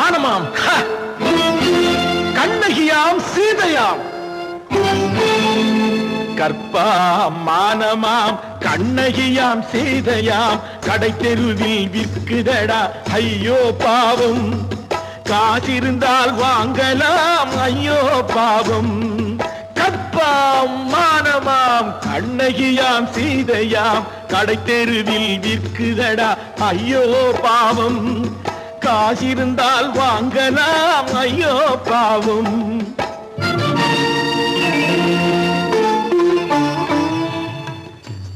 மானமாம் கண்ணகியாம் சீதையாம் கற்பாம் மானமாம் கண்ணகியாம் சீதையாம் கடை தெருவில் விற்குதடா ஐயோ பாவம் காசிருந்தால் வாங்கலாம் ஐயோ பாவம் கற்பாம் மானமாம் கண்ணகியாம் சீதையாம் கடை தெருவில் விற்குதடா ஐயோ பாவம் காசிருந்தால் வாங்கலாம் ஐயோ பாவம்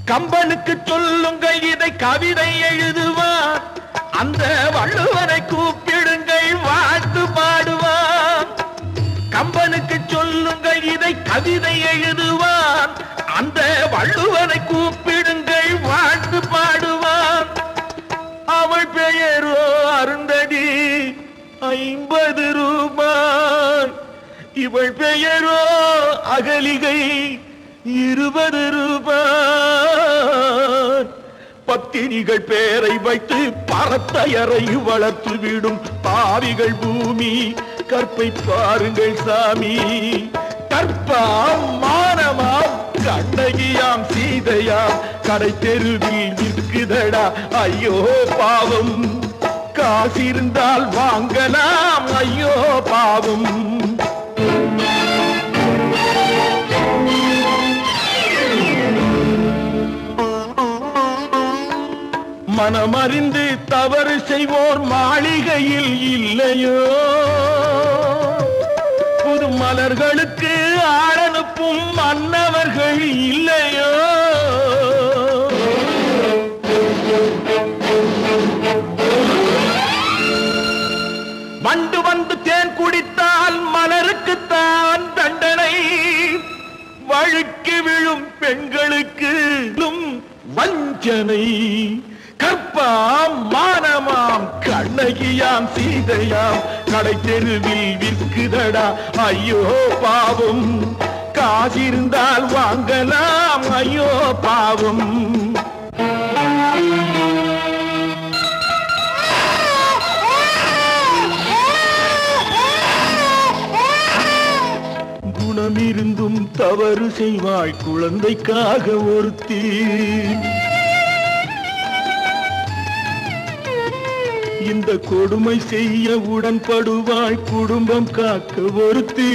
கம்பனுக்கு சொல்லுங்கள் இதை கவிதை எழுதுவார் அந்த வள்ளுவனை கூப்பிடுங்கள் வாழ்த்து பாடுவார் கம்பனுக்கு சொல்லுங்கள் இதை கவிதை எழுதுவார் அந்த வள்ளுவனை கூப்பிடுங்கள் வாழ்த்து பாடுவார் அவள் பெயரோ அருந்ததி 50 ரூபாய் இவள் பெயரோ அகலிகை 20 ரூபாய் பத்தினிகள் பேரை வைத்து பரத்தையரை வளர்த்து விடும் பாவிகள் பூமி கற்பை பாருங்கள் சாமி கற்பாம் மானமாம் கண்ணகியாம் சீதையாம் கடை தெருவில் விற்குதடா ஐயோ பாவம் காசிருந்தால் வாங்கலாம் ஐயோ பாவம் மனமறிந்து தவறு செய்வோர் மாளிகையில் இல்லையோ புது மலர்களுக்கு ஆளனுப்பும் மன்னவர்கள் இல்லையோ வண்டு வந்து தேன் குடித்தால் மலருக்குத்தான் தண்டனை வழுக்கி விழும் பெண்களுக்கு வஞ்சனை கற்பாம் மானமாம் கண்ணகியாம் சீதையாம் கடை தெருவில் விற்குதடா ஐயோ பாவம் காசிருந்தால் வாங்கலாம் ஐயோ பாவம் குணமிருந்தும் தவறு செய்வாய் குழந்தைக்காக ஒருத்தி இந்த கொடுமை செய்ய உடன்படுவாய் குடும்பம் காக்க ஒருத்தி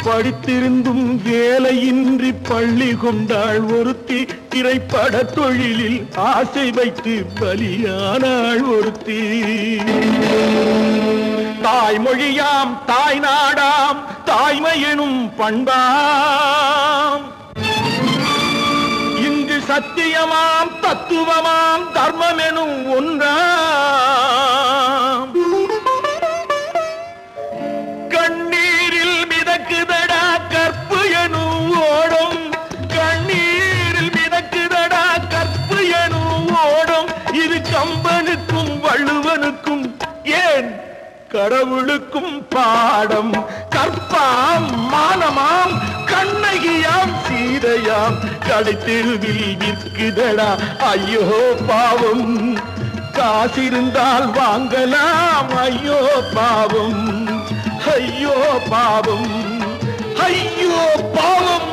படித்திருந்தும் வேலையின்றி பள்ளி கொண்டாள் ஒருத்தி திரைப்பட தொழிலில் ஆசை வைத்து பலியானாள் ஒருத்தி தாய்மொழியாம் தாய் நாடாம் தாய்மையெனும் பண்பாம் இங்கு சத்தியமாம் தத்துவமாம் தர்மமெனும் ஒன்றாம் கண்ணீரில் மிதக்குதடா கற்பு எனும் ஓடும் கண்ணீரில் மிதக்குதடா கற்பு எனும் ஓடும் இது கம்பனுக்கும் வள்ளுவனுக்கும் ஏன் கடவுளுக்கும் பாடம் கற்பாம் மானமாம் கண்ணகியாம் சீதையாம் கடை தெருவில் விற்குதடா ஐயோ பாவம் காசிருந்தால் வாங்கலாம் ஐயோ பாவம் ஐயோ பாவம் ஐயோ பாவம்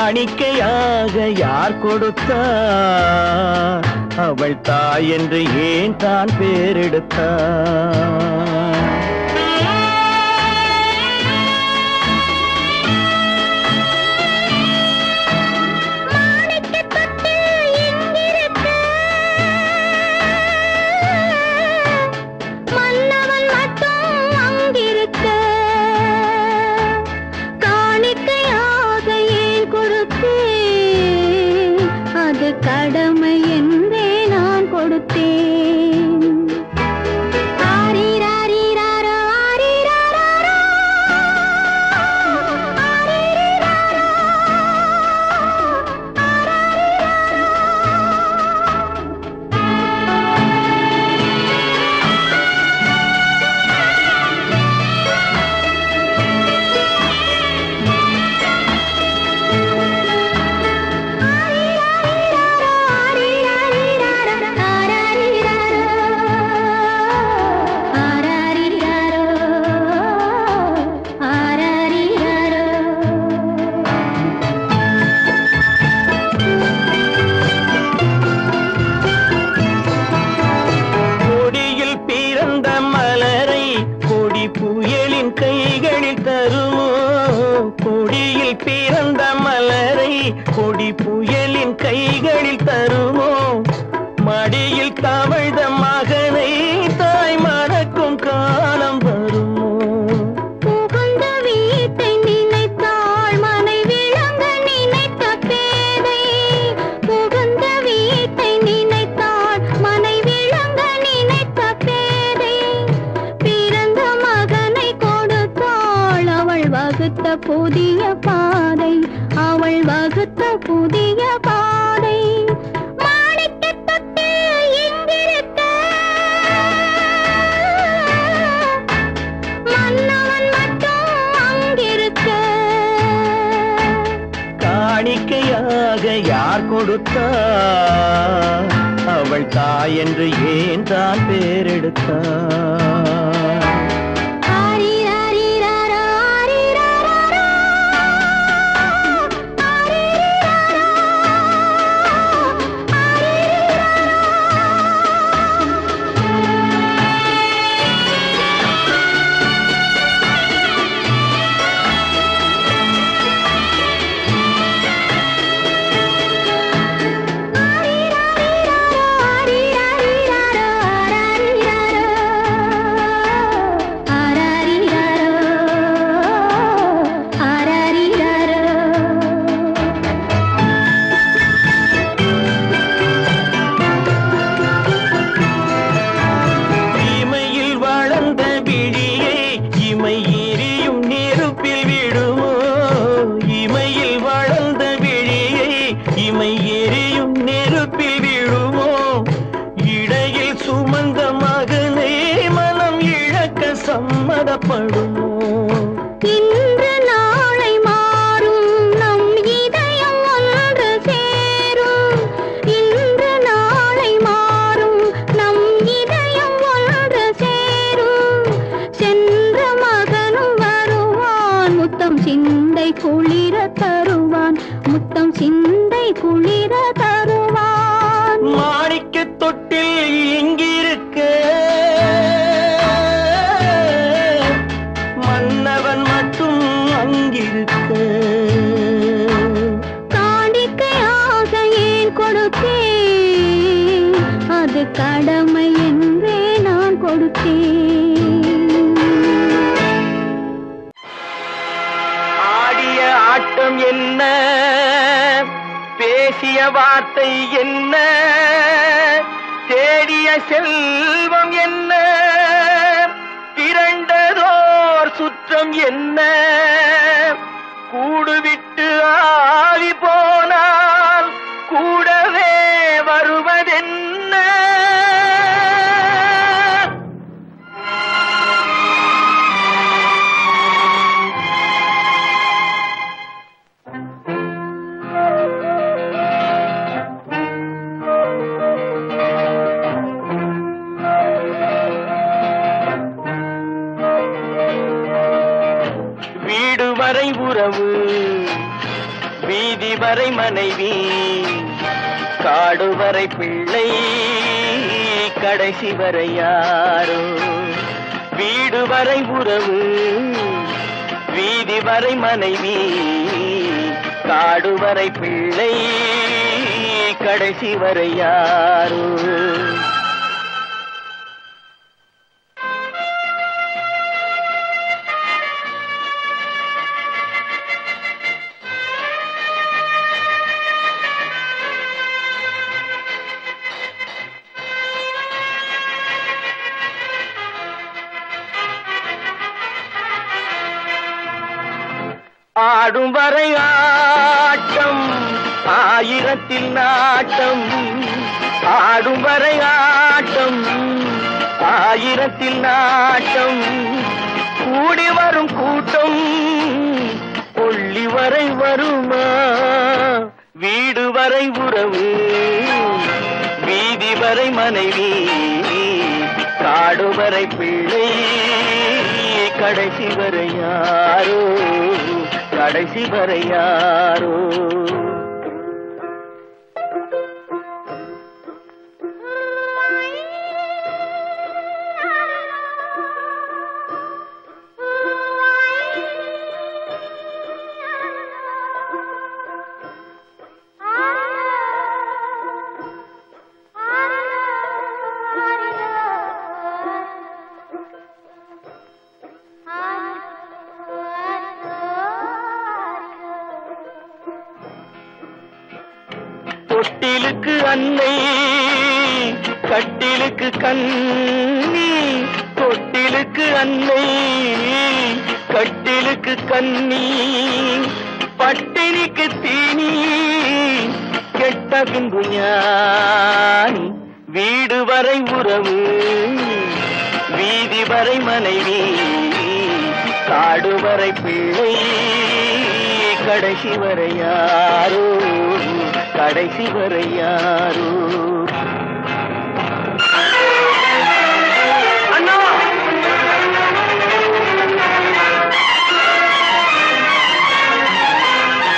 காணிக்கையாக யார் கொடுத்தார் அவள் தாய் என்று ஏன் தான் பேரெடுத்தார் கடமை என்றே நான் கொடுத்தேன். ஆரிராரிராரோ, ஆரிராராரோ, ஆரிராரோ, கொடியில் பிறந்த மலரை கொடி புயலின் கைகளில் தருமோ? கொடியில் பிறந்த மலரை கொடி புயலின் கைகளில் தருமோ? மடியில் தவழ்ந்த மகனை தாய் மறக்கும் காலம் வருமோ? புகுந்த வீட்டை நினைத்தாள் மனை விளங்க நினைத்த பேதை. புகுந்த வீட்டை நினைத்தாள் மனை விளங்க நினைத்த பேதை. பிறந்த மகனை கொடுத்தாள் அவள் வகுத்த புதிய பாதை. அவள் வகுத்த புதிய பாதை. மாணிக்கத் தொட்டில் இங்கிருக்க, மன்னவன் மட்டும் அங்கிருக்க. காணிக்கையாக யார் கொடுத்தார்? அவள் தாய் என்று ஏன் தான் பேரெடுத்தார்? ஆரிராரிராரோ, ஆரிராராரோ, ஆரிராரோ, இமையில் வளர்ந்த விழியை இமை எரியும் நெருப்பில் விடுமோ? இமையில் வளர்ந்த விழியை இமை எரியும் நெருப்பில் விடுமோ? இடையில் சுமந்த மகனை மனம் இழக்க சம்மதப்படுமோ? இன்று நாளை மாறும் நம் இதயம் ஒன்று சேரும். இன்று நாளை மாறும் நம் இதயம் ஒன்று சேரும். சென்ற மகனும் வருவான் முத்தம் சிந்தை குளிர தருவான். முத்தம் சிந்தை குளிர தருவான். மாணிக்கத் தொட்டில் இங்கிருக்க, மன்னவன் மட்டும் அங்கிருக்க. காணிக்கையாக ஏன் கொடுத்தேன்? அது கடமை என்றே நான் கொடுத்தேன். ஆடிய ஆட்டம் என்ன, பேசிய வார்த்தை என்ன, தேடிய செல்வம் என்ன, திரண்டதோர் சுற்றம் என்ன? கூடுவிட்டு ஆவி போனால் கூடவே வருவதென்ன? வீடு வரை உறவு, வீதி வரை மனைவி, காடு வரை பிள்ளை, கடைசி வரை யாரோ? வீடு வரை உறவு, வீதி வரை மனைவி, காடு வரை பிள்ளை, கடைசி வரை யாரோ? ஆடும் வரை ஆட்டம் ஆயிரத்தில் நாட்டம் ஆடும் வரை ஆட்டம் ஆயிரத்தில் நாட்டம் கூடி வரும் கூட்டம் கொள்ளி வரை வருமா வீடு வரை உறவு வீதி வரை மனைவி காடு வரை பிள்ளை கடைசி வரை யாரோ கடைசி வரை யாரோ தொட்டிலுக்கு அன்னை கட்டிலுக்கு கண்ணி தொட்டிலுக்கு அன்னை கட்டிலுக்கு கண்ணி பட்டினிக்கு தீனி கெட்ட பின்பு ஞானி வீடு வரை உறவு வீதி வரை மனைவி காடு வரை பிள்ளை கடைசி வரை யாரோ கடைசி வரை யாரோ அண்ணா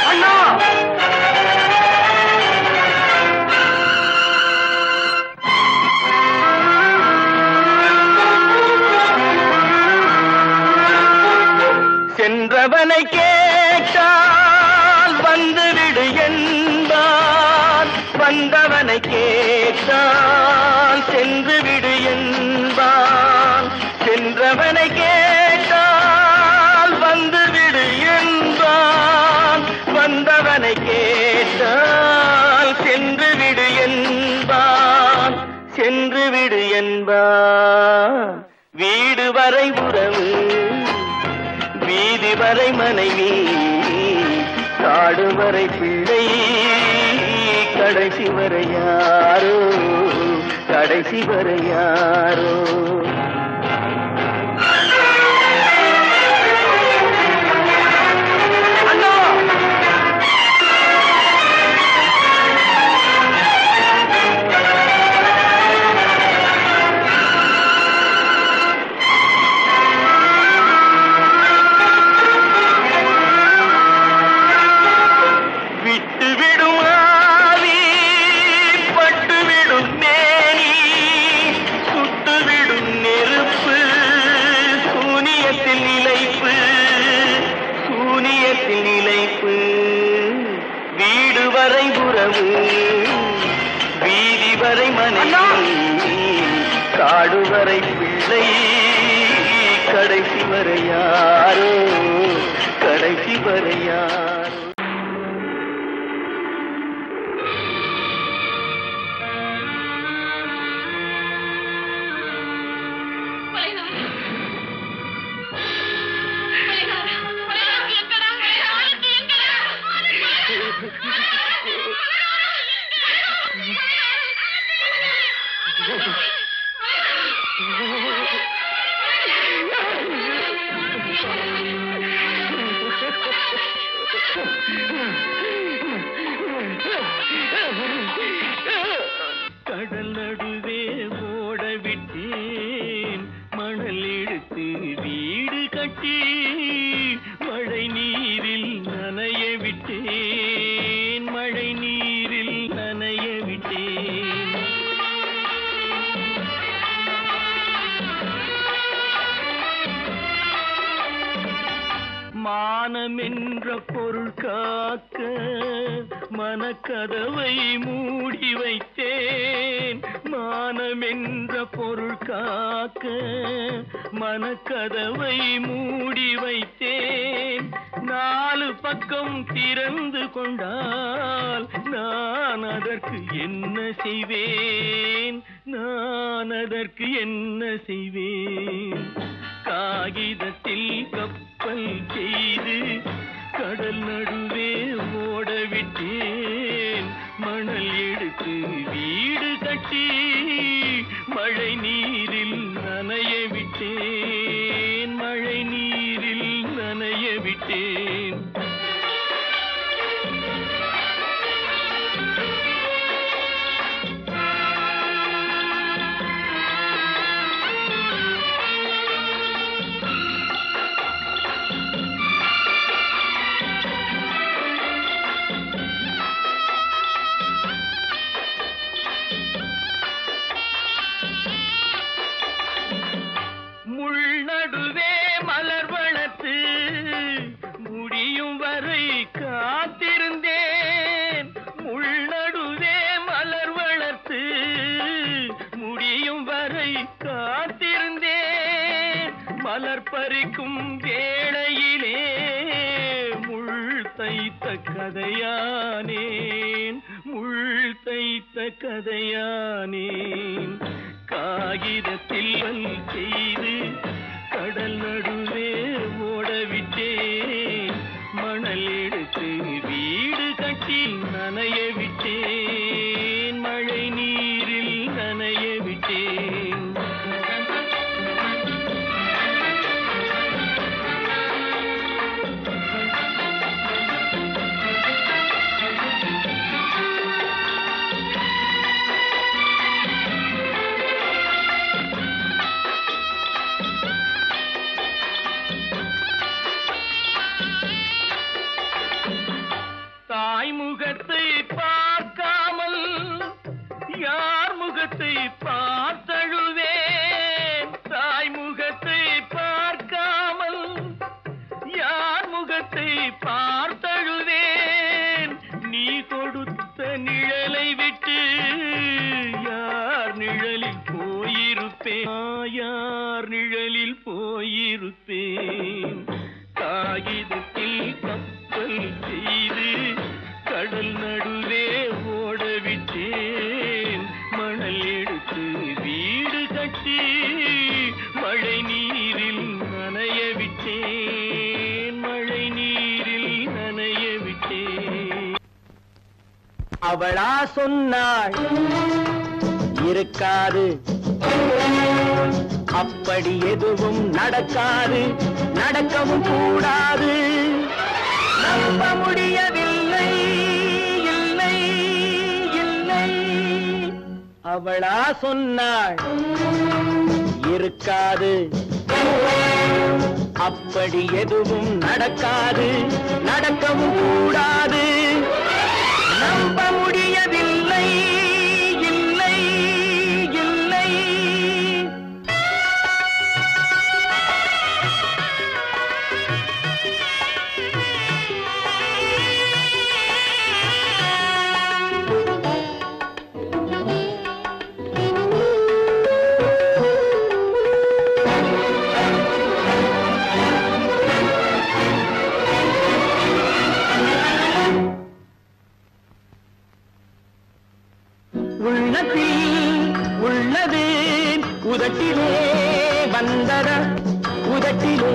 அண்ணா சென்றவனை கேட்டால் வந்துவிடு என்பான் வந்தவனை கேட்டால் சென்று விடு என்பான் சென்றவனை கேட்டால் வந்துவிடு என்பான் வந்தவனை கேட்டால் சென்று விடு என்பான் சென்று விடு என்பான் வீடு வரை உறவு வீதி வரை மனைவி காடு வரை பிள்ளை கடைசி வரை யாரோ கடைசி வரை யாரோ வீடு வரை உறவு வீதி வரை மனைவி காடு வரை பிள்ளை கடைசி வரை யாரோ கடைசி வரை யாரோ கடல் நடுவே ஓட விட்டேன் மணல் எடுத்து வீடு கட்டி மழை நீரில் நனைய விட்டேன் மழை நீரில் நனைய விட்டேன் மானம் என்ற பொருள் காக்க மனக்கதவை மூடி வைத்தேன் மானம் என்ற பொருள் காக்க மனக்கதவை மூடி வைத்தேன் நாலு பக்கம் திறந்து கொண்டால் நான் அதற்கு என்ன செய்வேன் நான் அதற்கு என்ன செய்வேன் காகிதத்தில் கப்பல் செய்து கடல் நடுவே ஓடவிட்டேன் மணல் எடுத்து வீடு கட்டி மழை நீரில் நனைய விட்டேன் மழை நீரில் நனைய விட்டேன் நடுவே மலர் வளர்த்து முடியும் வரை காத்திருந்தேன் உள்நடுவே மலர் வளர்த்து முடியும் வரை காத்திருந்தேன் மலர் பறிக்கும் வேளையிலே முள் தைத்த கதையானேன் முள் தைத்த கதையானேன் காகிதத்தில் செய்து கடல் நடுவே ஓடவிட்டேன் மணல் எடுத்து வீடு கட்டி நனைய விட்டேன் மழை நீரில் நனைய விட்டேன் முகத்தை பார்க்காமல் யார் முகத்தை பார்த்தழுவேன் தாய் முகத்தை பார்க்காமல் யார் முகத்தை பார்த்தழுவேன் நீ கொடுத்த நிழலை விட்டு யார் நிழலில் போயிருப்பேன் யார் நிழலில் போயிருப்பேன் காகிதத்தில் கப்பல் செய்து கடல் நடுவே ஓடவிட்டேன் மணல் எடுத்து வீடு கட்டி மழை நீரில் நனைய விட்டேன் மழை நீரில் நனைய விட்டேன் அவளா சொன்னாள் இருக்காது அப்படி எதுவும் நடக்காது நடக்கவும் கூடாது நம்ப முடியவில்லை இல்லை இல்லை அவளா சொன்னாள் இருக்காது அப்படி எதுவும் நடக்காது நடக்கவும் கூடாது நம்ப முடியவில்லை இல்லை இல்லை உள்ளது உதட்டிலே வந்தத உதட்டிலே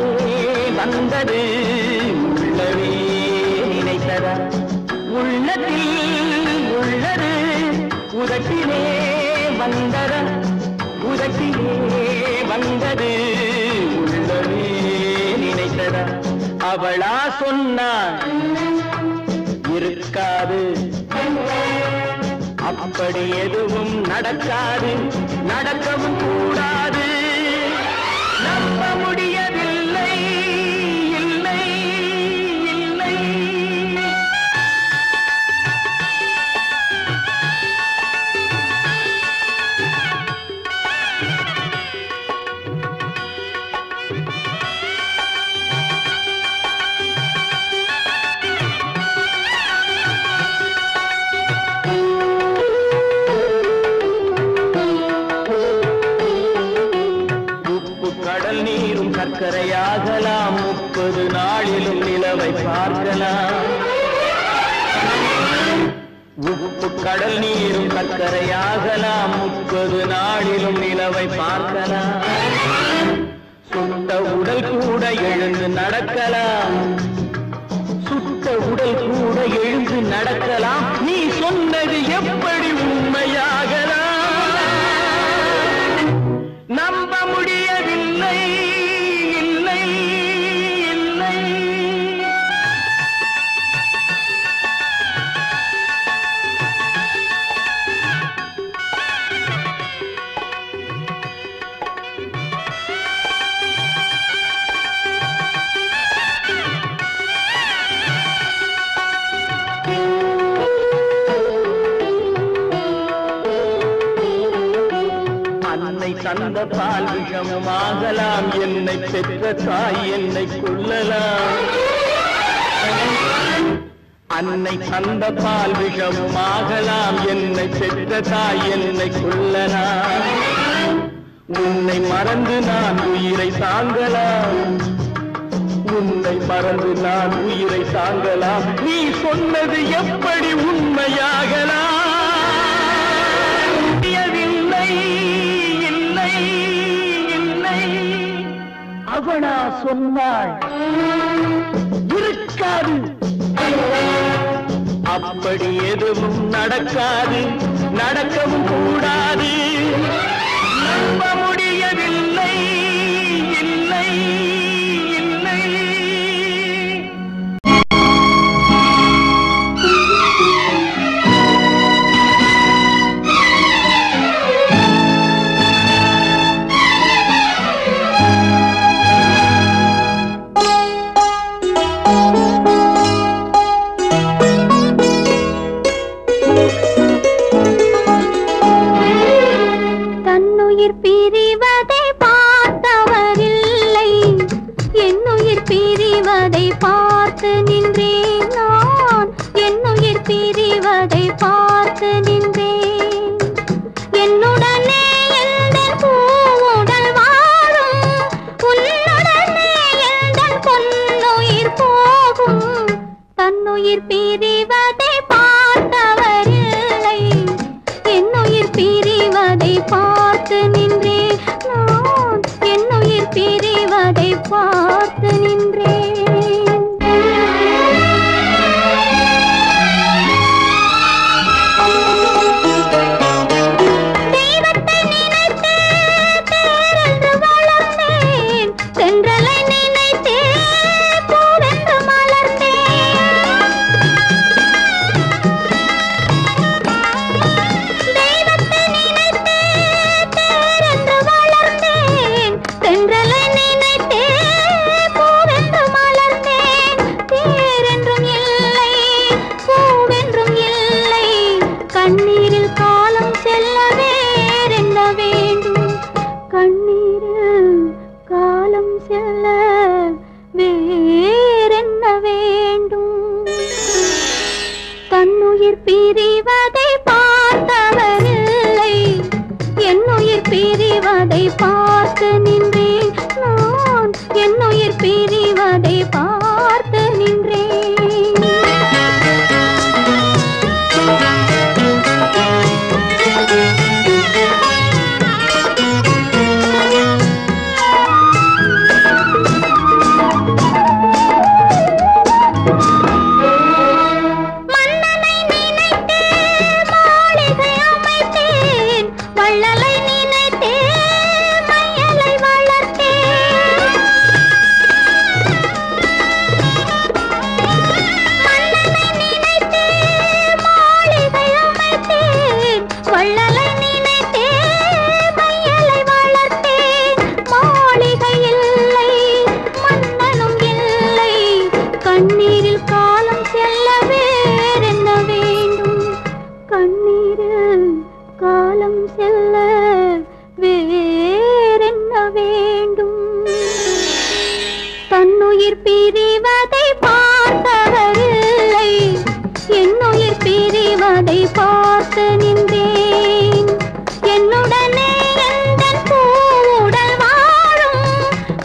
வந்தது உள்ளவே நினைத்தத உள்ளத்தில் உள்ளது உதட்டிலே வந்தத உதட்டிலே வந்தது உள்ளவே நினைத்தத அவளா சொன்னாள் இருக்காது அப்படி எதுவும் நடக்காது நடக்கவும் கூடாது நம்ப முடியவில்லை இல்லை இல்லை சர்க்கரையாகலாம் 30 நாளிலும் நிலவை பார்க்கலாம் உப்பு கடல் நீரும் சர்க்கரையாகலாம் 30 நாளிலும் நிலவை பார்க்கலாம் சுட்ட உடல் கூட எழுந்து நடக்கலாம் உடல் கூட எழுந்து நடக்கலாம். நீ சொன்னது எப்படி உண்மையாகலாம்? நம்ப முடியவில்லை, இல்லை இல்லை. அன்னை தந்த பால் விஷமும் ஆகலாம், என்னை பெற்ற தாய் என்னை கொள்ளலாம். அன்னை தந்த பால் விஷமும் ஆகலாம், என்னை பெற்ற தாய் என்னை கொள்ளலாம். உன்னை மறந்து நான் உயிரை தாங்கலாம், உன்னை மறந்து நான் உயிரை தாங்கலாம். நீ சொன்னது எப்படி உண்மையாகலாம்? இல்லை இல்லை. அவனா சொன்னாள் இருக்காது, அப்படி எதுவும் நடக்காது, நடக்கவும் கூடாது. நம்ப முடியவில்லை, இல்லை இல்லை. தன்னுயிர் பிரிவதை பார்த்தவரில்லை, என்னுயிர் பிரிவதை பார்த்து நின்றேன் நான், என்னுயிர் பிரிவதை பார்த்து நின்றேன். என்னுடனே எந்தன் பூவுடல் வாழும், உன்னுடனே எந்தன் பொன்னுயிர் போகும். தன்னுயிர் பிரிவதை பார்த்தவரில்லை, என்னுயிர் பிரிவதை பார்த்து நின்றேன் நான், என்னுயிர் பிரிவதை பார்த்து நின்றேன். தெய்வத்தை நினைத்தே தேரென்று வளர்ந்தேன், தென்றலை நினைத்தே பூவென்று மலர்ந்தேன். தெய்வத்தை நினைத்தே தேரென்று வளர்ந்தேன், தென்றலை நினைத்தே பூவென்று மலர்ந்தேன். தேரென்றும் இல்லை, பூவென்றும் இல்லை, கண்ணீரில் காலம் செல்ல வேறென்ன வேண்டும்? கண்ணீரில் காலம் செல்ல வேறென்ன வேண்டும்? தன்னுயிர் பிரிவதை பார்த்தவரில்லை, என்னுயிர் பிரிவதை பார்த்து நின்றேன் நான், என்னுயிர் பிரிவதை பார்த்து நின்றேன். மன்னனை நினைத்தே மாளிகை அமைத்தேன், வள்ளலை நினைத்தே மையலை வளர்த்தேன். மன்னனை நினைத்தே மாளிகை அமைத்தேன், வள்ளலை நினைத்தே மையலை வளர்த்தேன். மாளிகை இல்லை, மன்னனும் இல்லை, கண்ணீரில் காலம் செல்ல வேறென்ன வேண்டும்? கண்ணீரில் காலம் செல்ல வேறென்ன வேண்டும்? தன்னுயிர் பிரிவதை பார்த்தவரில்லை, என்னுயிர் பிரிவதை பார்த்து நின்றேன். என்னுடனே எந்தன் பூவுடல் வாழும்,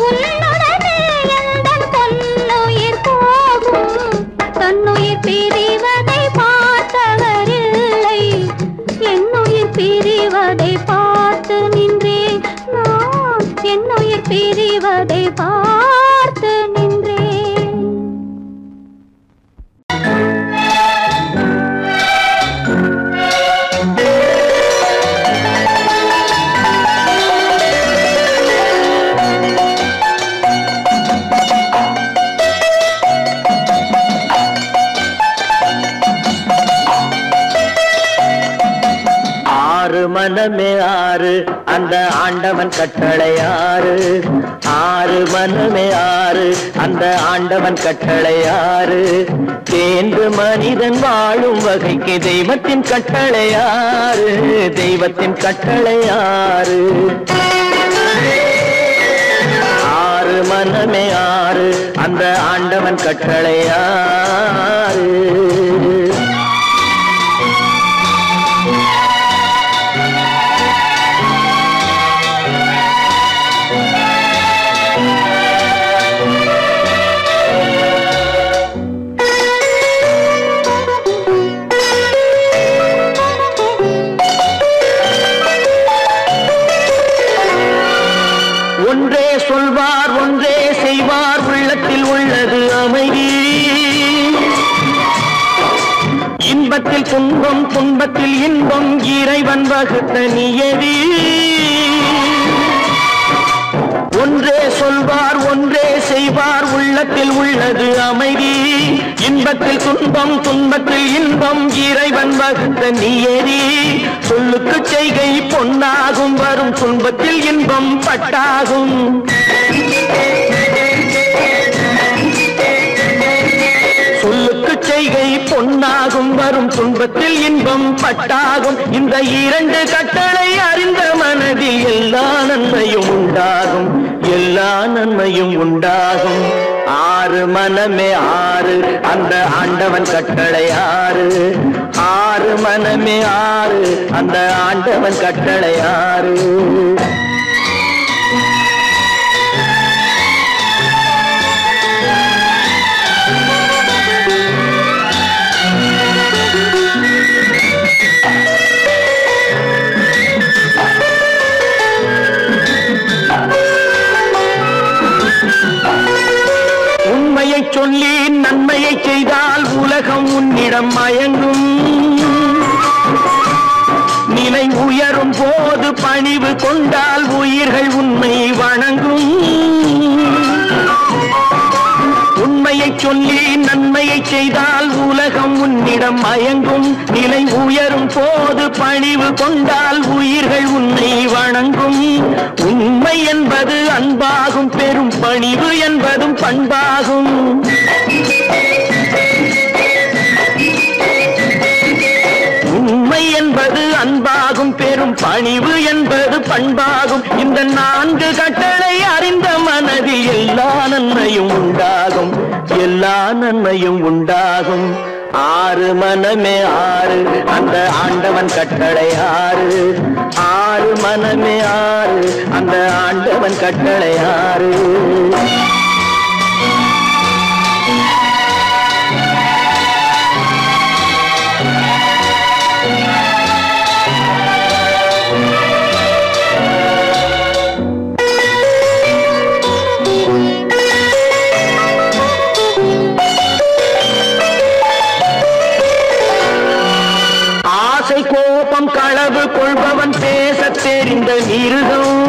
உன்னுடனே எந்தன் பொன்னுயிர் போகும். தன்னுயிர் பிரிவதை பார்த்தவரில்லை, என்னுயிர் பிரிவதை பார்த்து நின்றேன் நான், என்னுயிர் பிரிவதை பார்த்து மனமே ஆறு அந்த ஆண்டவன் கட்டளை ஆறு ஆறு மனமே ஆறு அந்த ஆண்டவன் கட்டளை ஆறு தேர்ந்து மனிதன் வாழும் வகைக்கு தெய்வத்தின் கட்டளை ஆறு தெய்வத்தின் கட்டளை ஆறு ஆறு மனமே ஆறு அந்த ஆண்டவன் கட்டளை ஆறு ஒன்றே சொல்வார் ஒன்றே செய்வார் உள்ளத்தில் உள்ளது அமைதி இன்பத்தில் துன்பம் துன்பத்தில் இன்பம் இறைவன் வகுத்த நியதி ஒன்றே சொல்வார் ஒன்றே செய்வார் உள்ளத்தில் உள்ளது அமைதி இன்பத்தில் துன்பம் துன்பத்தில் இன்பம் இறைவன் வகுத்த நியதி சொல்லுக்கு செய்கை பொன்னாகும் வரும் துன்பத்தில் இன்பம் பட்டாகும் சொல்லுக்கு செய்கை பொன்னாகும் வரும் துன்பத்தில் இன்பம் பட்டாகும் இந்த இரண்டு கட்டளை அறிந்த மனதில் எல்லா நன்மையும் உண்டாகும் எல்லா நன்மையும் உண்டாகும் ஆறு மனமே ஆறு அந்த ஆண்டவன் கட்டளை ஆறு ஆறு மனமே ஆறு அந்த ஆண்டவன் கட்டளை ஆறு உண்மையை சொல்லி நன்மையை செய்தால் உலகம் உன்னிடம் மயங்கும் நிலை உயரும் போது பணிவு கொண்டால் உயிர்கள் உன்னை வணங்கும் உண்மையை சொல்லி நன்மையை செய்தால் உலகம் உன்னிடம் மயங்கும் நிலை உயரும் போது பணிவு கொண்டால் உயிர்கள் உன்னை வணங்கும் உண்மை என்பது அன்பாகும் பெரும் பணிவு என்பதும் பண்பாகும் உண்மை என்பது அன்பாகும் பெரும் பணிவு என்பது பண்பாகும் இந்த நான்கு கட்டளை அறிந்த மனதில் எல்லா நன்மையும் உண்டாகும் எல்லா நன்மையும் உண்டாகும் ஆறு மனமே ஆறு அந்த ஆண்டவன் கட்டளை ஆறு ஆறு மனமே ஆறு அந்த ஆண்டவன் கட்டளை ஆறு கோபம் களவு கொள்பவன் பேச தெரிந்த மிருகம்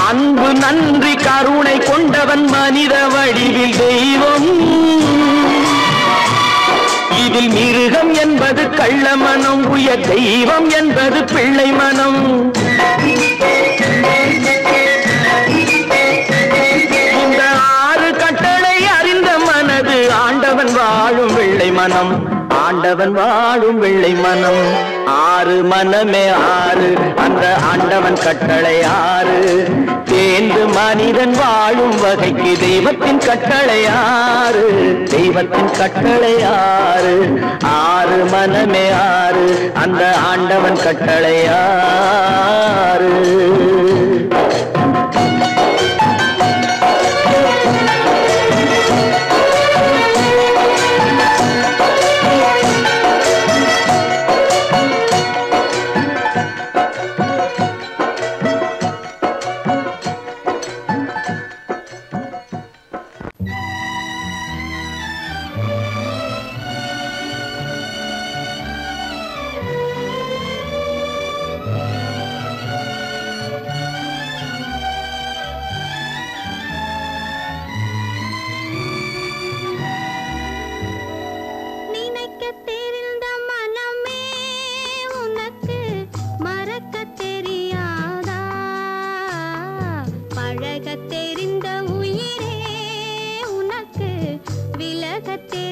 அன்பு நன்றி கருணை கொண்டவன் மனித வடிவில் தெய்வம் இதில் மிருகம் என்பது கள்ள மனம் உயர் தெய்வம் என்பது பிள்ளை மனம் இந்த ஆறு கட்டளை அறிந்த மனது ஆண்டவன் வாழும் வெள்ளை மனம் ஆண்டவன் வாழும் வெள்ளை மனம் ஆறு மனமே ஆறு அந்த ஆண்டவன் கட்டளை ஆறு தேர்ந்து மனிதன் வாழும் வகைக்கு தெய்வத்தின் கட்டளை ஆறு தெய்வத்தின் கட்டளை ஆறு ஆறு மனமே ஆறு அந்த ஆண்டவன் கட்டளை ஆறு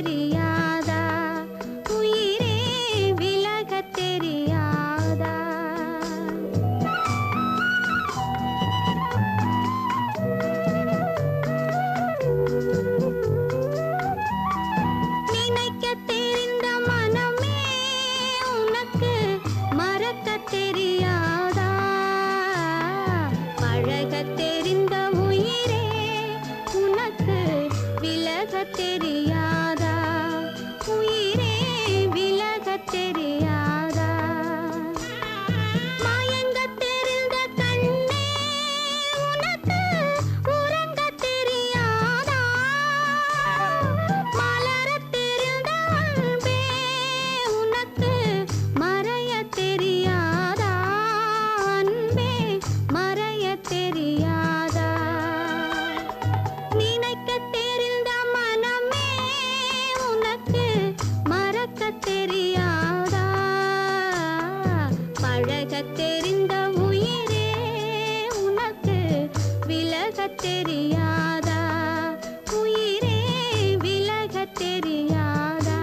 தெரியாதா உயிரே விலகத் தெரியாதா நினைக்கத் தெரிந்த மனமே உனக்கு மறக்கத் தெரியாதா பழகத் தெரிந்த உயிரே உனக்கு விலகத் தெரியாதா உயிரே விலகத் தெரியாதா மயங்கத் தெரிந்த கண்ணே உனக்கு உறங்கத் தெரியாதா மலரத் தெரிந்த அன்பே உனக்கு மறையத் தெரியாதா அன்பே மறையத் தெரியாதா நினைக்கத் தெரிந்த மனமே உனக்கு மறக்கத் தெரியாதா பழகத் தெரிந்த உயிரே உனக்கு விலகத் தெரியாதா உயிரே விலகத் தெரியாதா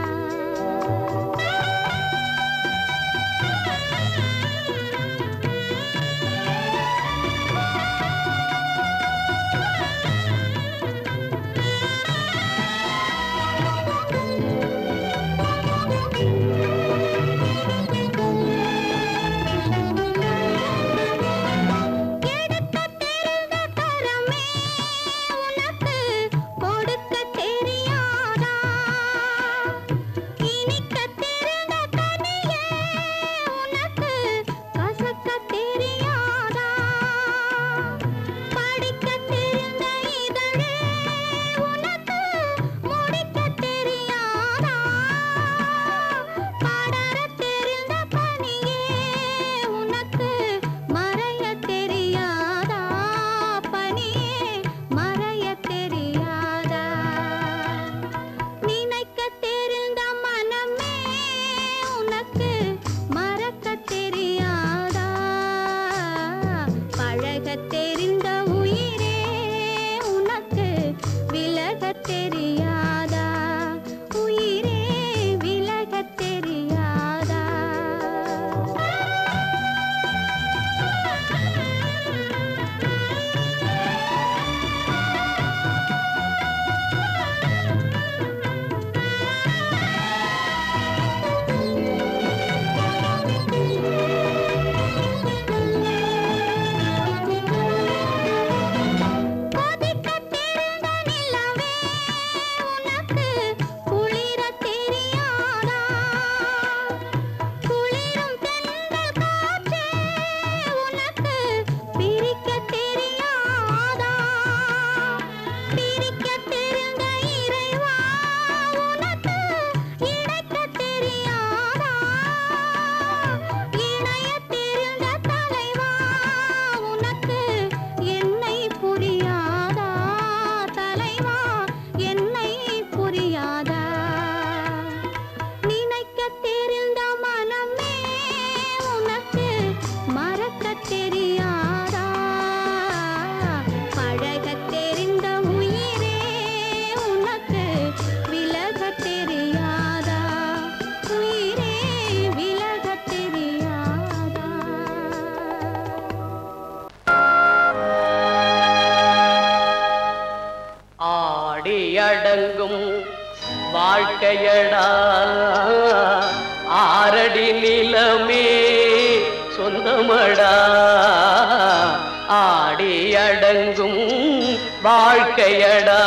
எடுக்கத் தெரிந்த கரமே உனக்கு கொடுக்கத் தெரியாதா இனிக்கத் தெரிந்த கனியே உனக்கு கசக்கத் தெரியாதா படிக்கத் தெரிந்த இதழே உனக்கு முடிக்கத் தெரியாதா படரத் தெரிந்த பனியே உனக்கு மறையத் தெரியாதா பனியே மறையத் தெரியாதா நினைக்கத் தெரிந்த மனமே உனக்கு மறக்கத் தெரியாதா பழகத் தெரிந்த உயிரே உனக்கு விலகத் தெரியாதா உயிரே விலகத் தெரியாதா கொதிக்கத் தெரிந்த நிலவே உனக்கு குளிரத் தெரியாதா குளிரும் தென்றல் காற்றே உனக்கு பிரிக்கத் தெரியாதா பிரிக்கத் தெரிந்த இறைவா உனக்கு இணைக்கத் தெரியாதா இணையத் தெரிந்த தலைவா உனக்கு என்னை புரியாதா தலைவா என்னை புரியாதா நினைக்கத் தெரிந்த மனமே உனக்கு மறக்கத் தெரியாதா பழகத் தெரிந்த உயிரே உனக்கு விலகத் தெரியாதா உயிரே விலகத் தெரியாதா ஆடி அடங்கும் வாழ்க்கையடா ஆரடி நிலமே சொந்தமடா ஆடி அடங்கும் வாழ்க்கையடா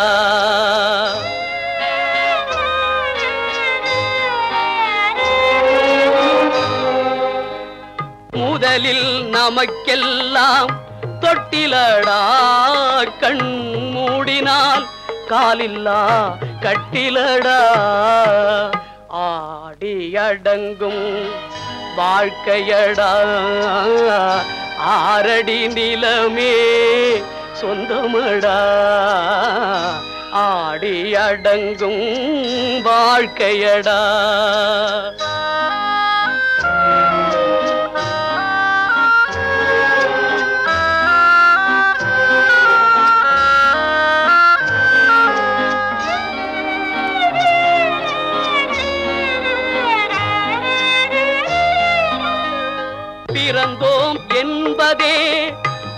முதலில் நமக்கெல்லாம் தொட்டிலடா கண் மூடினால் காலில்லா கட்டிலடா ஆடி அடங்கும் வாழ்க்கையடா ஆரடி நிலமே சொந்தமடா ஆடி அடங்கும் வாழ்க்கையடா மறந்தோம் என்பதே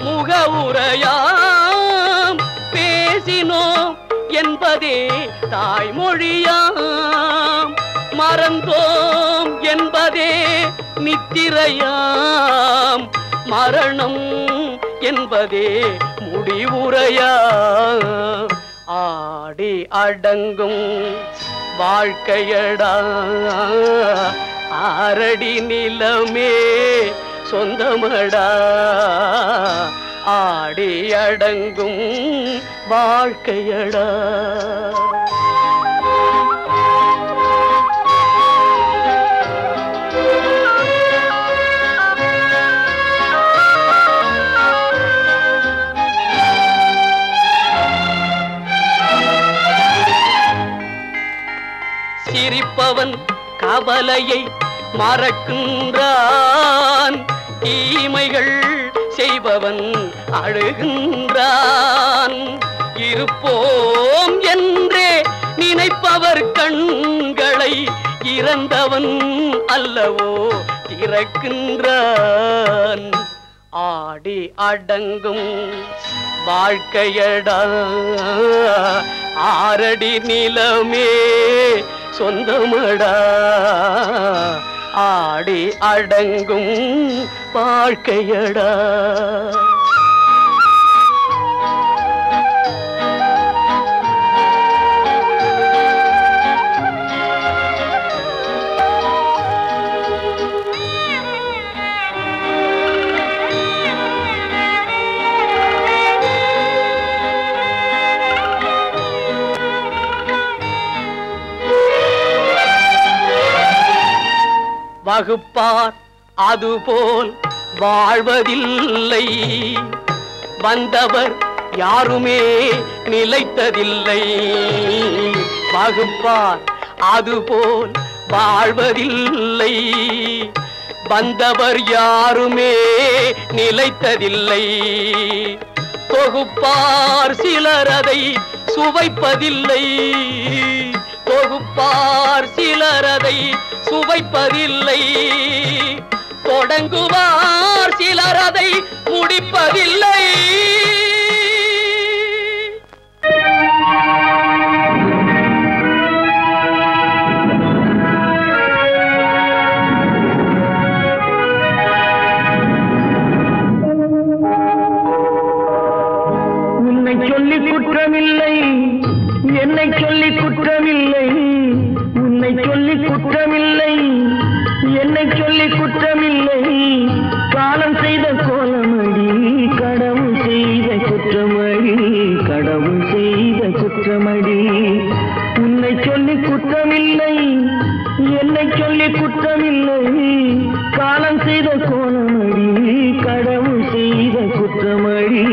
முகவுரையாம், பேசினோம் என்பதே தாய்மொழியாம், மறந்தோம் என்பதே நித்திரையாம், மரணம் என்பதே முடிவுரையாம். ஆடி அடங்கும் வாழ்க்கையடா ஆரடி நிலமே சொந்தமடா, ஆடி அடங்கும் வாழ்க்கையடா. சிரிப்பவன் கவலையை மறக்கின்றான், தீமைகள் செய்பவன் அழுகின்றான். இருப்போம் என்றே நினைப்பவர் கண்களை இறந்தவன் அல்லவோ திறக்கின்றான். ஆடி அடங்கும் வாழ்க்கையடா ஆரடி நிலமே சொந்தமடா, ஆடி அடங்கும் வாழ்க்கையடா. வகுப்பார் அதுபோல் வாழ்வதில்லை, வந்தவர் யாருமே நிலைத்ததில்லை. வகுப்பார் அதுபோல் வாழ்வதில்லை, வந்தவர் யாருமே நிலைத்ததில்லை. தொகுப்பார் சிலர் அதை சுவைப்பதில்லை, தொகுப்பார் சிலர் அதை சுவைப்பதில்லை. தொடங்குவார் சிலர் அதை முடிப்பதில்லை. உன்னை சொல்லி குற்றமில்லை, என்னை சொல்லி குற்றமில்லை, உன்னை சொல்லி குற்றமில்லை, என்னை சொல்லி குற்றமில்லை. காலம் செய்த கோலமடி, கடவுள் செய்த குற்றமடி, கடவுள் செய்த குற்றமடி. உன்னை சொல்லி குற்றமில்லை, என்னை சொல்லி குற்றமில்லை. காலம் செய்த கோலமடி, கடவுள் செய்த குற்றமடி,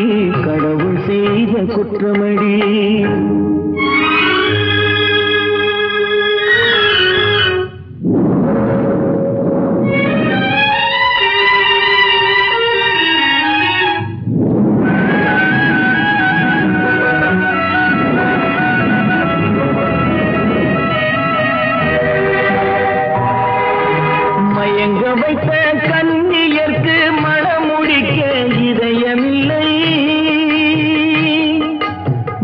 கடவுள் செய்த குற்றமடி. மயங்க வைத்த கன்னியர்க்கு மணமுடிக்க இதயமில்லை,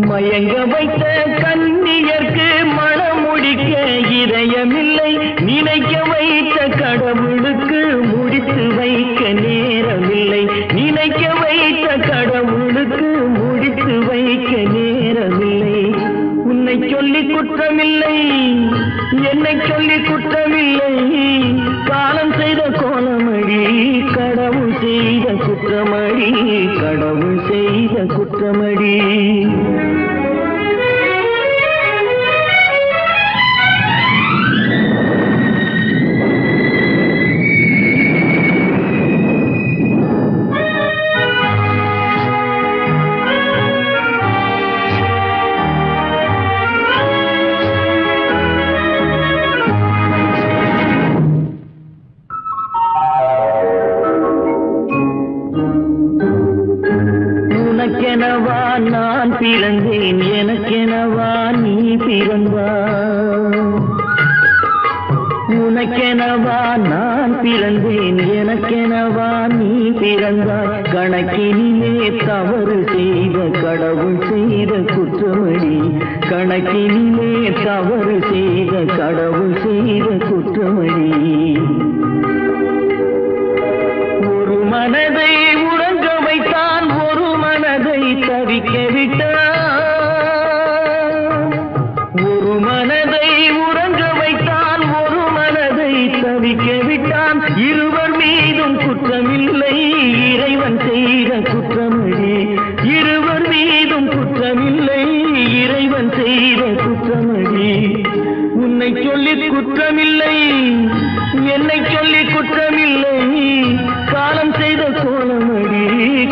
மயங்க வைத்த கன்னியர்க்கு மணமுடிக்க இதயமில்லை. நினைக்க வைத்த கடவுளுக்கு முடித்து வைக்க நேரமில்லை, நினைக்க வைத்த கடவுளுக்கு முடித்து வைக்க நேரமில்லை. உன்னை சொல்லி குற்றமில்லை, என்னை சொல்லி குற்றமில்லை. காலம் செய்த கோலமடி, கடவுள் செய்த குற்றமடி, கடவுள் செய்த குற்றமடி. உனக்கெனவா நான் பிறந்தேன், உனக்கெனவா நான் பிறந்தேன், எனக்கெனவா நீ பிறந்தாய். கணக்கினிலே தவறு செய்த கடவுள் செய்த குற்றமடி, கணக்கினிலே தவறு செய்த கடவுள் செய்த குற்றமடி. ஒரு மனதை உறங்க வைத்தான், ஒரு மனதை தவிக்க விட்டான். ஒரு மனதை உறங்க வைத்தான், ஒரு மனதை தவிக்க விட்டான். இருவர் மீதும் குற்றமில்லை, இறைவன் செய்த குற்றமடி. இருவர் மீதும் குற்றமில்லை, இறைவன் செய்த குற்றமடி. உன்னை சொல்லி குற்றமில்லை, என்னை சொல்லி குற்றமில்லை, காலம் செய்த கோலமடி.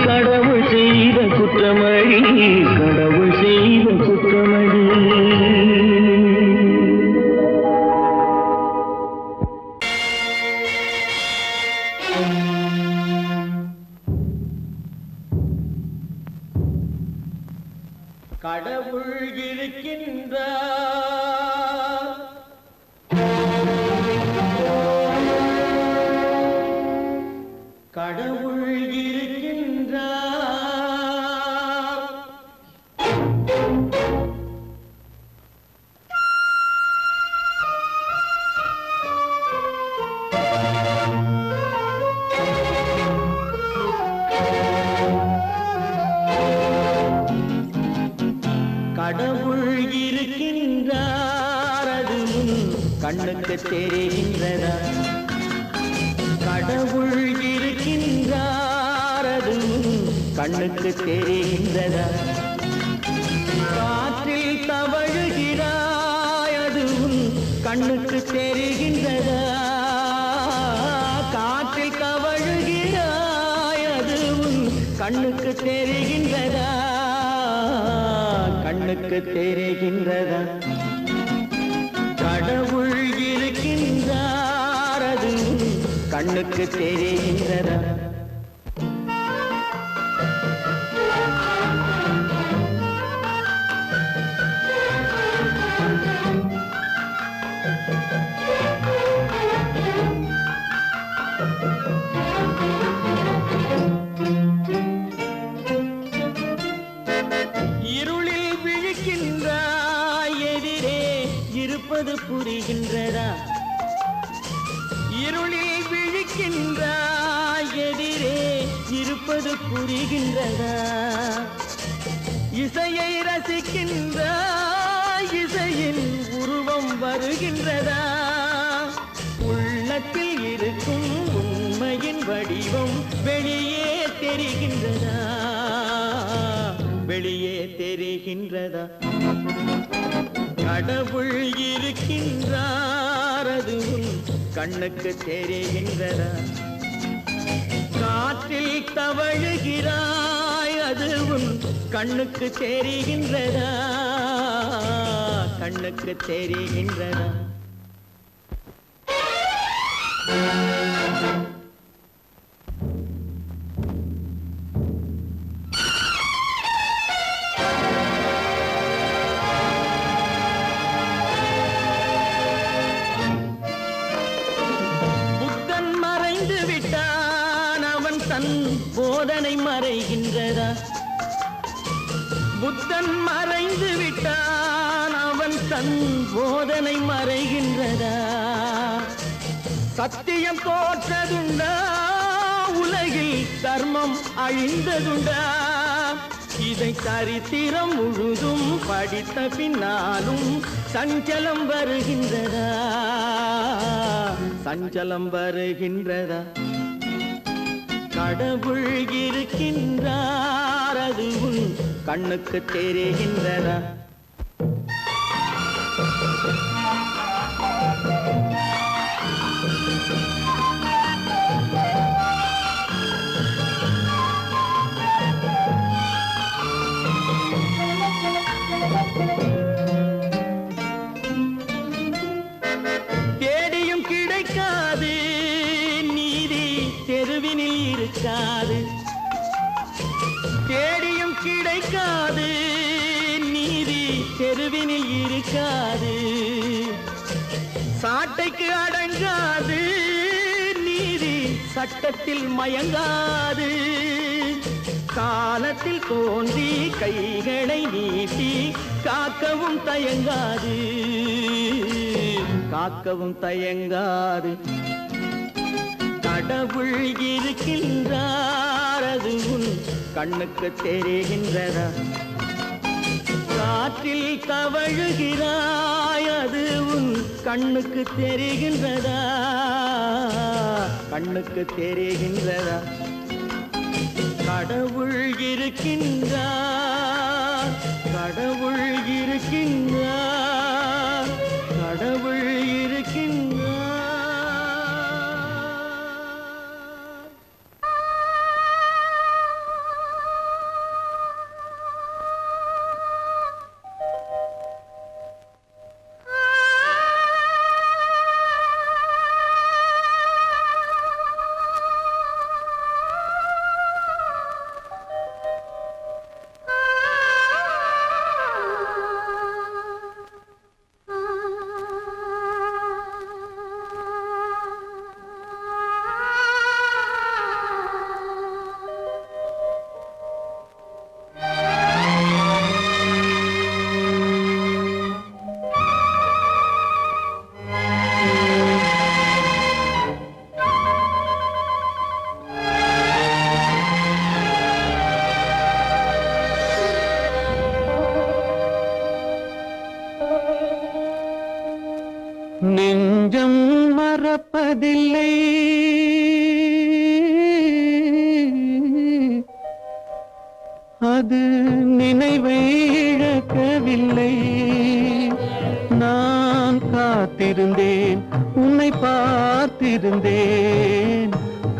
கடவுள் செய்த குற்றமடி, கடவுள் செய்த குற்றமடி. கடவுள் இருக்கின்றார், கடவுள் இருக்கின்றார். கடவுள் இருக்கின்றார், அது கண்ணுக்கு தெரிகின்றதா? கடவுள் இருக்கின்றார், அது கண்ணுக்கு தெரிகின்றதா? காற்றில் தவழுகிறாய், அது கண்ணுக்கு தெரிகின்றதா? காற்றில் தவழுகிறாய், அது கண்ணுக்கு தெரிகின்றதா? கண்ணுக்கு தெரிகின்றதா? கடவுள் இருக்கின்றார், அது கண்ணுக்கு தெரிகின்றதா? இருளில் விழிக்கின்றாய், எதிரே இருப்பது புரிகின்றதா? இருளில் விழிக்கின்றாய், எதிரே இருப்பது புரிகின்றதா? இசையை ரசிக்கின்றாய், இசையின் உருவம் வருகின்றதா? உள்ளத்தில் இருக்கும் உண்மையின் வடிவம் வெளியே தெரிகின்றதா? வெளியே தெரிகின்றதா? கடவுள் இருக்கின்றார், அது கண்ணுக்கு தெரிகின்றதா? காற்றில் தவழுகிறாய், அது கண்ணுக்கு தெரிகின்றதா? கண்ணுக்கு தெரிகின்றதா? புத்தன் மறைந்து விட்டான், அவன் தன் போதனை மறைகின்றதா? புத்தன் மறைந்து விட்டான், அவன் தன் போதனை மறைகின்றதா? சத்தியம் தோற்றதுண்டா? உலகில் தர்மம் அழிந்ததுண்டா? இதை சரித்திரம் முழுதும் படித்த பின்னாலும் சஞ்சலம் வருகின்றதா? சஞ்சலம் வருகின்றதா? கடவுள் இருக்கின்றார், அது கண்ணுக்கு தெரிகின்றதா? தேடியும் கிடைக்காது நீதி, தெருவினில் இருக்காது. தேடியும் கிடைக்காது நீதி, சாட்டைக்கு அடங்காது, நீதி சட்டத்தில் மயங்காது. காலத்தில் தோன்றி கைகளை நீட்டி காக்கவும் தயங்காது, காக்கவும் தயங்காது. கடவுள் இருக்கின்றார், அது உன் கண்ணுக்கு தெரிகின்றதா? காற்றில் தவழுகிறாய், அது உன் கண்ணுக்கு தெரிகின்றதா? கண்ணுக்கு தெரிகின்றதா? கடவுள் இருக்கின்றார், கடவுள் இருக்கின்றார், கடவுள் இருக்கின்றார். நெஞ்சம் மறப்பதில்லை, அது நினைவை இழக்கவில்லை. நான் காத்திருந்தேன், உன்னை பார்த்திருந்தேன்,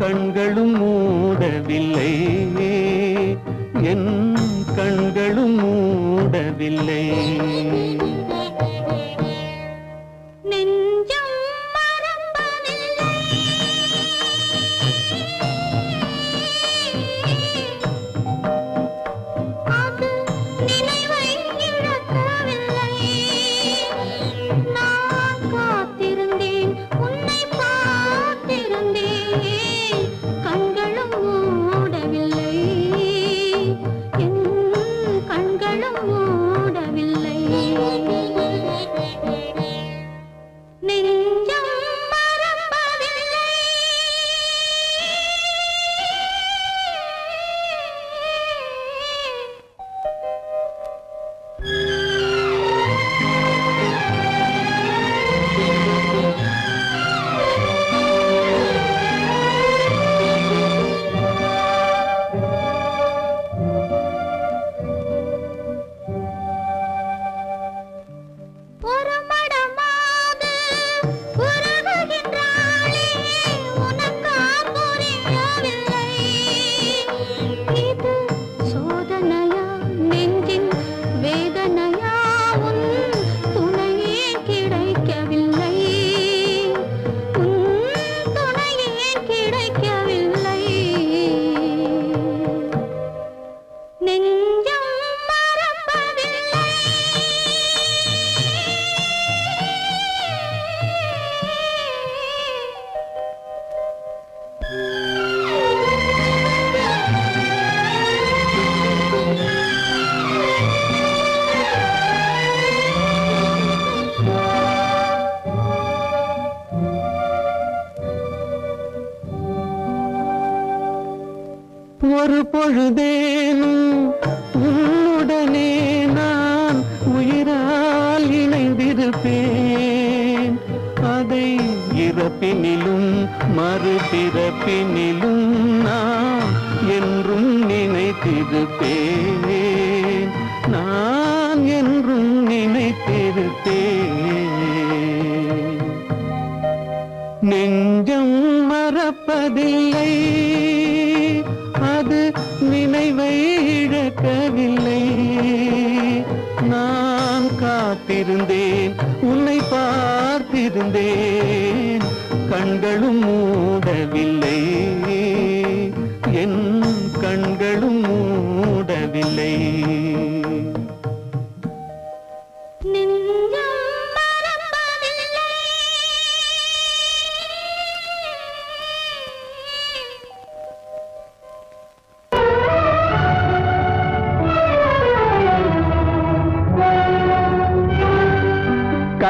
கண்களும் மூடவில்லை, என் கண்களும் மூடவில்லை. ஒரு பொழுதேனும் உன்னுடனே நான் உயிரால் இணைந்திருப்பேன். அதை இறப்பினிலும் மறுபிறப்பினிலும் நான் என்றும் நினைத்திருப்பேன், நான் என்றும் நினைத்திருப்பேன். நெஞ்சம் மறப்பதில்லை, அது நினைவை இழக்கவில்லை. நான் காத்திருந்தேன், உன்னை பார்த்திருந்தேன், கண்களும் மூடவில்லை, என் கண்களும் மூடவில்லை. நெஞ்சம் மறப்பதில்லை,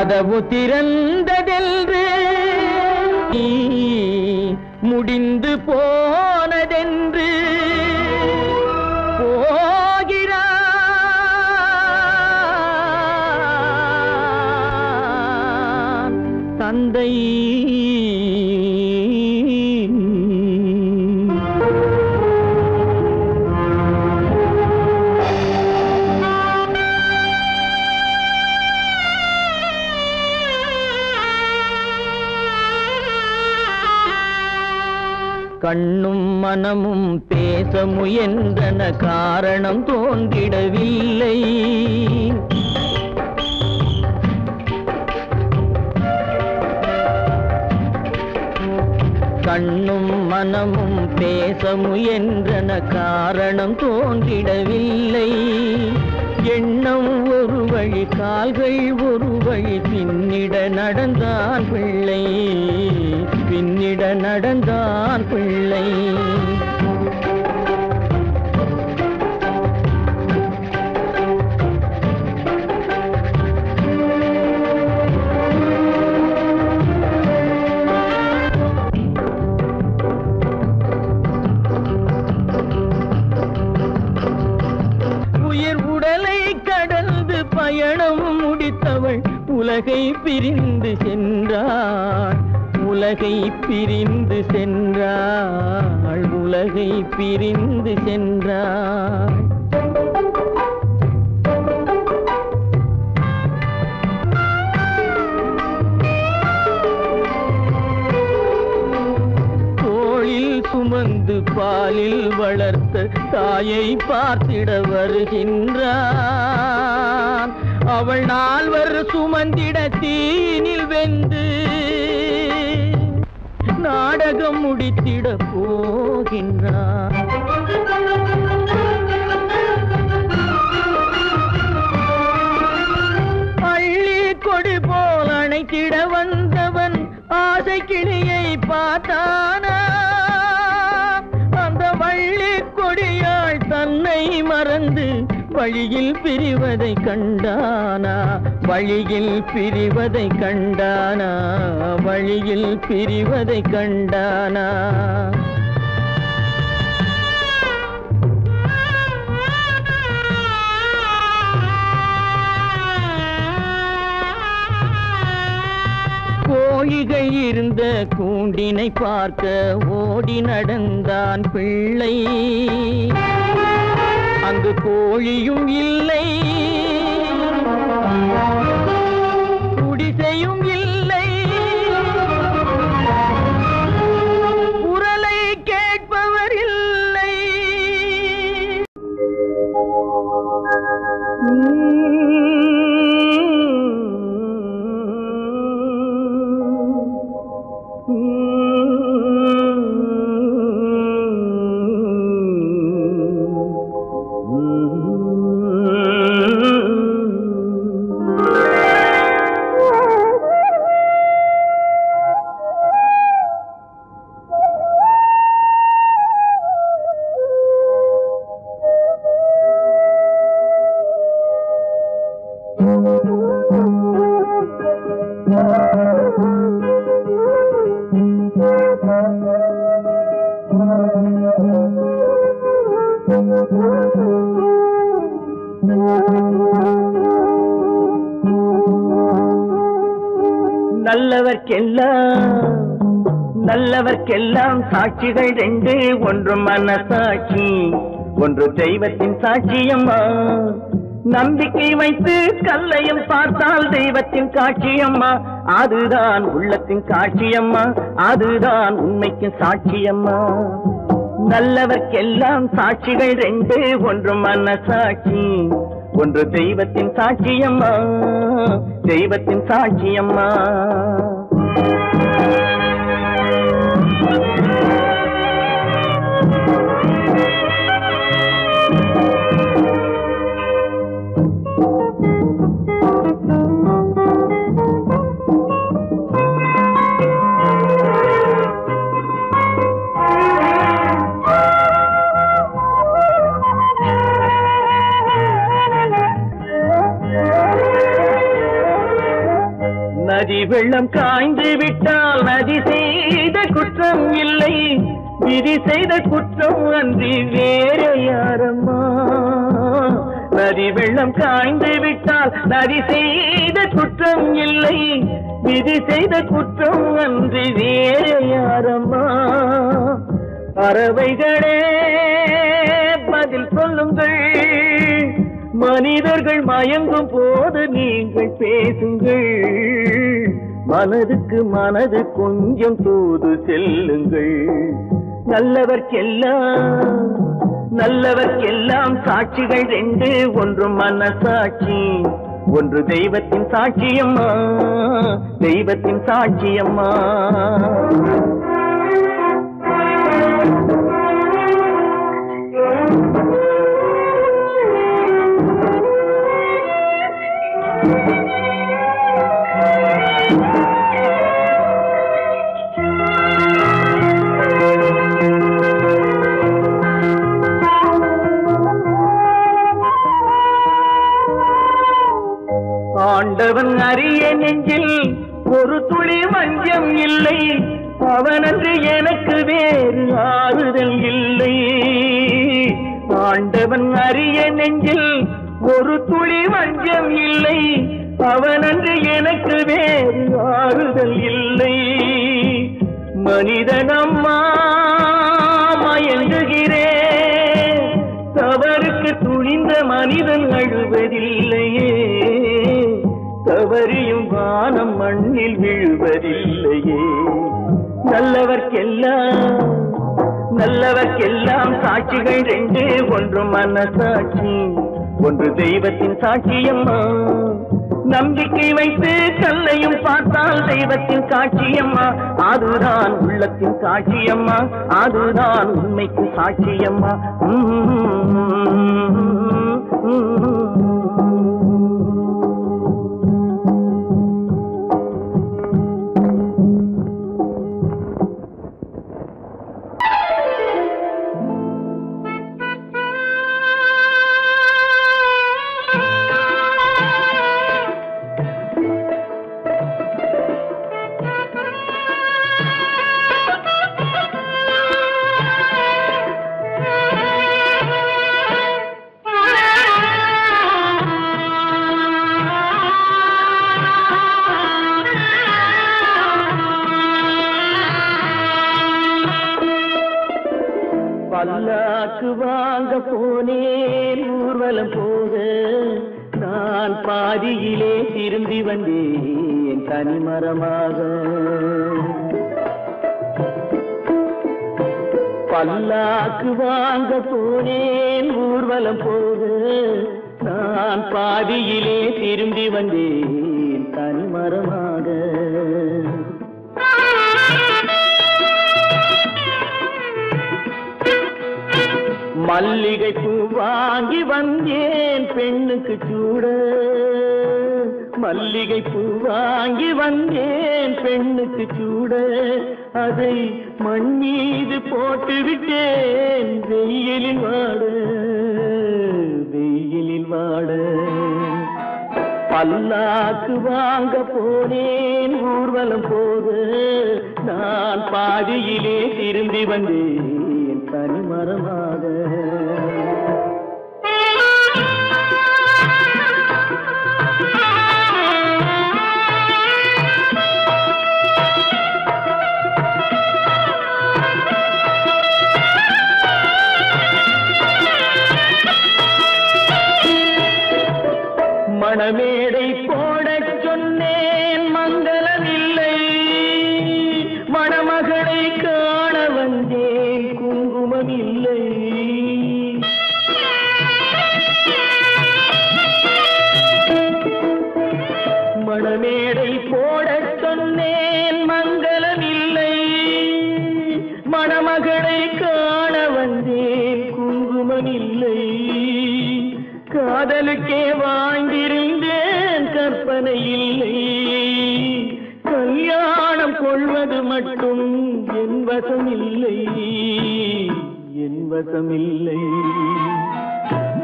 கதவு திறந்ததென்று முடிந்து போனதென்று போகிறான் தந்தை. கண்ணும் மனமும் பேச முயன்றன, காரணம் தோன்றிடவில்லை. கண்ணும் மனமும் பேச முயன்றன, காரணம் தோன்றிடவில்லை. எண்ணம் ஒரு வழி, கால்கள் ஒரு வழி, பின்னிட நடந்தான் பிள்ளை, பின்னிட நடந்தான் பிள்ளை. உயிர் உடலை கடந்து பயணம் முடித்தவள் உலகை பிரிந்து சென்றாள், உலகை பிரிந்து சென்றாள், உலகை பிரிந்து சென்றாள். தோளில் சுமந்து பாலில் வளர்த்த தாயை பார்த்திட வருகின்றான். அவள் 4 சுமந்திட தீனில் வெந்து நாடகம் முடித்திட போகின்றான். அள்ளி கொடி போல் அணைத்திட வந்தவன் ஆசை கிளியை பார்த்தானா, அந்த வள்ளி கொடியாள் தன்னை மறந்து வழியில் பிரிவதை கண்டானா, வழியில் பிரிவதை கண்டானா, வழியில் பிரிவதை கண்டானா. கோழிகள் இருந்த கூண்டினை பார்க்க ஓடி நடந்தான் பிள்ளை. அங்கு கோழியும் இல்லை, குடிசையும் இல்லை, குரலை கேட்பவர் இல்லை. நல்லவர்க்கெல்லாம் சாட்சிகள் 2, ஒன்று மனசாட்சி, ஒன்று தெய்வத்தின் சாட்சியம்மா. நம்பிக்கை வைத்து கல்லையும் பார்த்தால் தெய்வத்தின் காட்சியம்மா, அதுதான் உள்ளத்தின் காட்சியம்மா, அதுதான் உண்மைக்கு சாட்சியம்மா. நல்லவர்க்கெல்லாம் சாட்சிகள் 2, ஒன்று மனசாட்சி, ஒன்று தெய்வத்தின் சாட்சியம்மா, தெய்வத்தின் சாட்சியம்மா. நதி வெள்ளம் காய்ந்து விட்டால் நதி செய்த குற்றம் இல்லை, விதி செய்த குற்றம் அன்றி வேறு யாரம்மா. நதி வெள்ளம் காய்ந்து விட்டால் நதி செய்த குற்றம் இல்லை, விதி செய்த குற்றம் அன்றி வேறு யாரம்மா. பறவைகளே பதில் சொல்லுங்கள், மனிதர்கள் மயங்கும் போது நீங்கள் பேசுங்கள். மனதுக்கு மனது கொஞ்சம் தூது செல்லுங்கள். நல்லவர்க்கெல்லாம் சாட்சிகள் ரெண்டு, ஒன்று மனசாட்சி, ஒன்று தெய்வத்தின் சாட்சியம்மா, தெய்வத்தின் சாட்சியம்மா. ஆண்டவன் அறிய நெஞ்சில் ஒரு துளி வஞ்சம் இல்லை, அவனன்று எனக்கு வேறு ஆறுதல் இல்லை. ஆண்டவன் அறிய நெஞ்சில் ஒரு துளி வஞ்சம் இல்லை, அவனன்று எனக்கு வேறு ஆறுதல் இல்லை. மனிதனம்மா மயங்குகிறேன், தவறுக்கு துணிந்த மனிதன் அழுவதில்லையே, தவறியும் வானம் மண்ணில் விழுவதில்லையே. நல்லவர்க்கெல்லாம் சாட்சிகள் ரெண்டு, ஒன்று மனசாட்சி, ஒன்று தெய்வத்தின் சாட்சியம்மா. நம்பிக்கை வைத்து கல்லையும் பார்த்தால் தெய்வத்தின் சாட்சியம்மா, அதுதான் உள்ளத்தின் சாட்சியம்மா, அதுதான் உண்மைக்கு சாட்சியம்மா. பல்லாக்கு வாங்க போனேன் ஊர்வலம் போக, நான் பாதியிலே திரும்பி வந்தேன் தனிமரமாக. பல்லாக்கு வாங்க போனேன் ஊர்வலம் போக, நான் பாதியிலே திரும்பி வந்தேன் தனிமரமாக. மல்லிகை பூ வாங்கி வந்தேன் பெண்ணுக்கு சூட, மல்லிகை பூ வாங்கி வந்தேன் பெண்ணுக்கு சூட, அதை மண் மீது போட்டு விட்டேன் வெயிலில் வாட, வெயிலில் வாட. பல்லாக்கு வாங்க போனேன் ஊர்வலம் போக, நான் பாதியிலே திரும்பி வந்தேன் தனிமரமாக. மணமேடை போடச் சொன்னேன் மங்களமில்லை, மணமகளை காண வந்தேன் குங்குமமில்லை. மணமேடை போடச் சொன்னேன் மங்களமில்லை, மணமகளை காண வந்தேன் குங்குமமில்லை. காதலுக்கே வாழ்ந்திருந்தேன் கற்பனை இல்லை, கல்யாணம் கொள்வது மட்டும் என் வசமில்லை, என் வசமில்லை.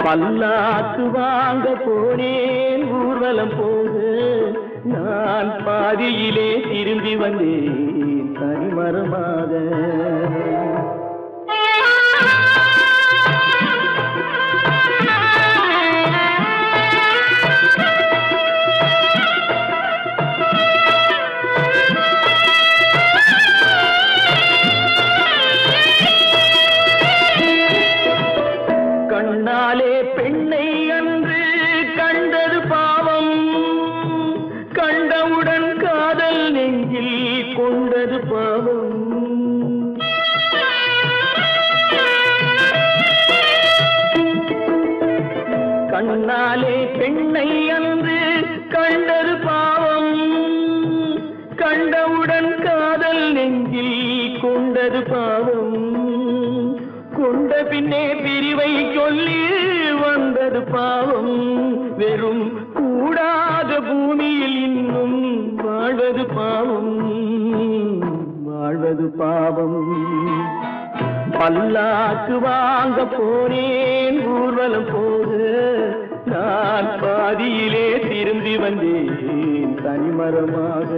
பல்லாக்கு வாங்க போனேன் ஊர்வலம் போக, நான் பாதியிலே திரும்பி வந்தேன் தனிமரமாக. கண்ணாலே பெண்ணை அன்று கண்டது பாவம், கண்டவுடன் காதல் நெஞ்சில் கொண்டது பாவம். கண்ணாலே பெண்ணை அன்று கண்டது பாவம், கண்டவுடன் காதல் நெஞ்சில் கொண்டது பாவம். கொண்ட பின்னே பிரிவை சொல்லி வந்தது பாவம். வெறும் கூடாத பூமியில் இன்னும் வாழ்வது பாவம், வாழ்வது பாவம். பல்லாக்கு வாங்க போனேன் ஊர்வலம் போது, நான் பாதியிலே திரும்பி வந்தேன் தனிமரமாக.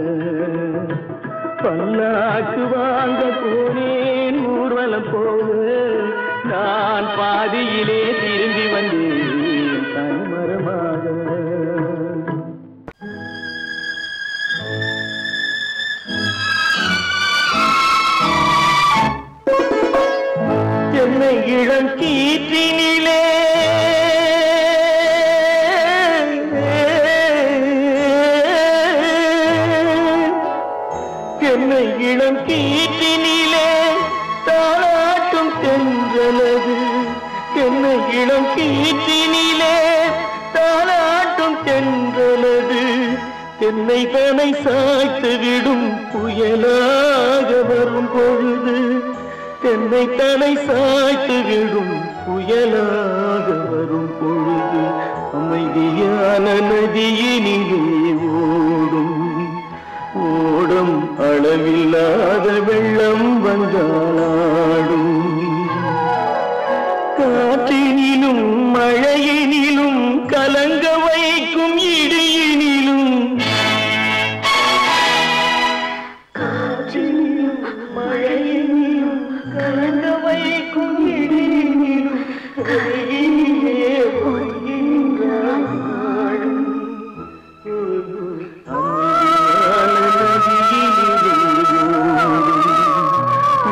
பல்லாக்கு வாங்க போனேன் ஊர்வலம் போது, நான் பாதியிலே திரும்பி வந்தேன் தனிமரமாக. என்னை இளம் கீற்றினிலே என்னை இளம் கீற்றினிலே தாளாட்டும் தென்றலது, என்னை இளம் கீற்றினிலே தாளாட்டும் தென்றலது. என்னை தனை சாய்த்து விடும் புயலாக வரும் பொழுது, என்னை தனை சாய்த்து விடும் புயலாக வரும் பொழுது, அமைதியான நதியினிலே ஓடும் ஓடும் அளவில்லாத வெள்ளம் வந்தாடும். காற்றினிலும் மழையினிலும் கலங்க வைக்கும் இடியினிலும், காற்றினிலும் மழையினிலும் கலங்க வைக்கும் இடியினிலும், கையினிலே பொய்கின்றான் நாடும்.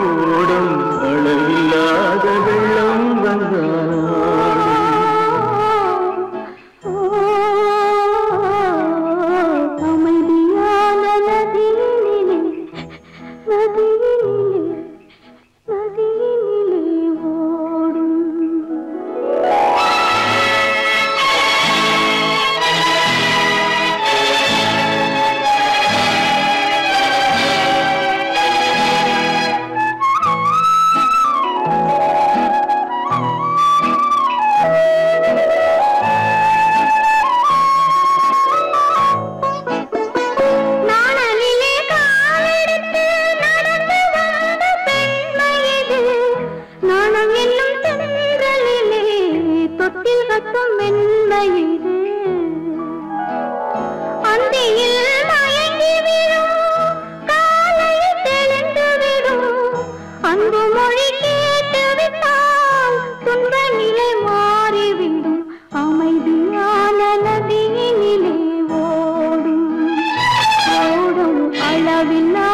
ஓடும் அளவில்லாத வெள்ளம் வந்தாடும். அமைதியான நதியினிலே நதியினிலே நதியினிலே ஓடும். நாணலிலே காலெடுத்து நடந்து வந்த பெண்மை இது, நாணம் என்னும் தென்றலிலே தொட்டில் கட்டும் மென்மை இது. அந்தியில் மயங்கி விடும் காலையில் தெளிந்து விடும், அன்பு மொழி கேட்டு விட்டால் துன்ப நிலை மாறிவிடும். அமைதியான நதியினிலே ஓடும் ஓடும் அளவில்லா